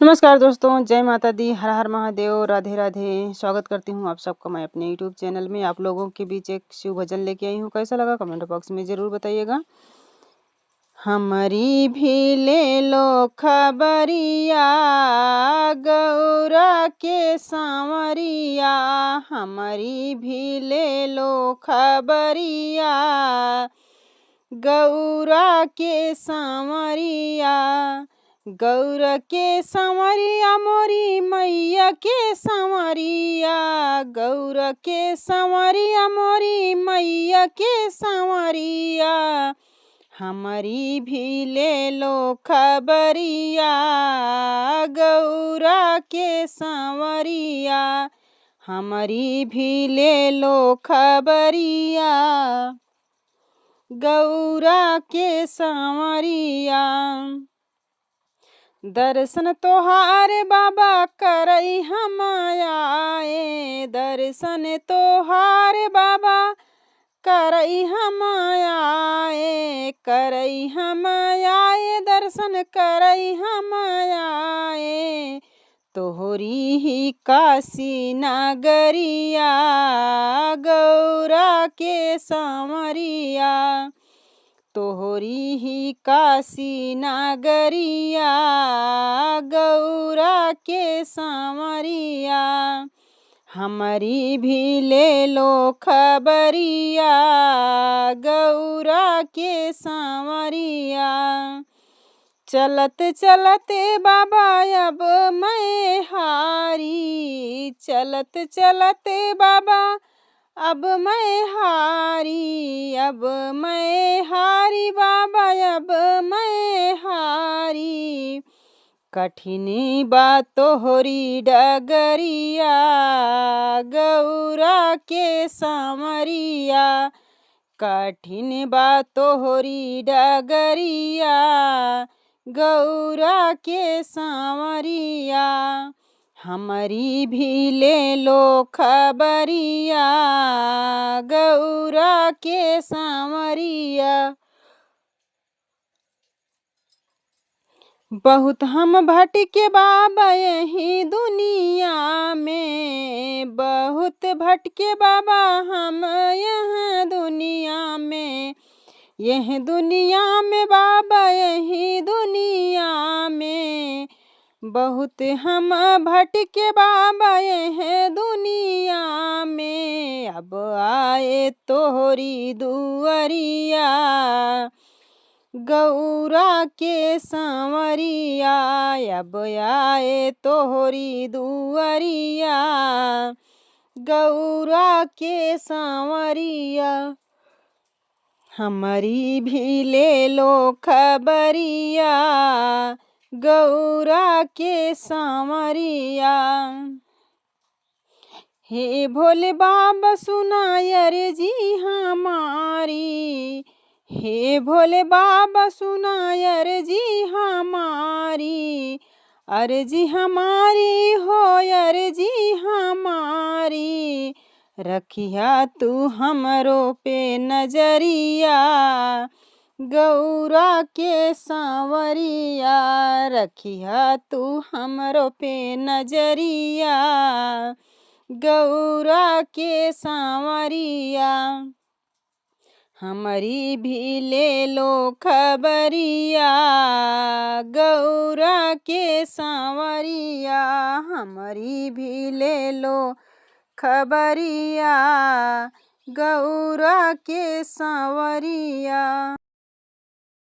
नमस्कार दोस्तों, जय माता दी, हर हर महादेव, राधे राधे। स्वागत करती हूँ आप सबका मैं अपने यूट्यूब चैनल में। आप लोगों के बीच एक शिव भजन लेके आई हूँ। कैसा लगा कमेंट बॉक्स में ज़रूर बताइएगा। हमारी भी ले लो खबरिया, गौरा के सांवरिया। हमारी भी ले लो खबरिया, गौरा के सांवरिया। गौर के सांवरिया मोरी मैया के सांवरिया। गौर के सांवरिया मोरी मैया के सांवरिया। हमारी भी ले लो खबरिया, गौरा के सांवरिया। हमारी भी ले लो खबरिया, गौरा के सांवरिया। दर्शन तोहार बाबा करई हम आए। दर्शन तोहार बाबा करई हम आए। करई हम आए, दर्शन करई हम आए। तोहरी ही काशी नगरिया, गौरा के सांवरिया। तोहरी ही काशी नगरिया, गौरा के सांवरिया। हमारी भी ले लो खबरिया, गौरा के सांवरिया। चलत चलते बाबा अब मैं हारी। चलत चलते बाबा अब मैं हारी। अब मैं हारी बाबा, अब मैं हारी। कठिन बात तोहरी डगरिया, गौरा के सांवरिया। कठिन बात तोहरी डगरिया, गौरा के सांवरिया। हमारी भी ले लो खबरिया, गौरा के सांवरिया। बहुत हम भटके बाबा यही दुनिया में। बहुत भटके बाबा हम यह दुनिया में। यह दुनिया में बाबा, यही दुनिया में। बहुत हम भटके बाबा यह दुनिया में। अब आए तोहरी दुआरिया, गौरा के सांवरिया। अब आए तोहरी दुआरिया, गौरा के सांवरिया। हमारी भी ले लो खबरिया, गौरा के सांवरिया। हे भोले बाबा सुनाय अर्जी हमारी। हे भोले बाबा सुनाय अर्जी हमारी। अर्जी हमारी हो अर्जी हमारी। रखिया तू हमरो पे नजरिया, गौरा के सांवरिया। रखिया तू हमरो पे नजरिया, गौरा के सांवरिया। हमारी भी ले लो खबरिया, गौरा के सांवरिया। हमारी भी ले लो खबरिया, गौरा के सांवरिया।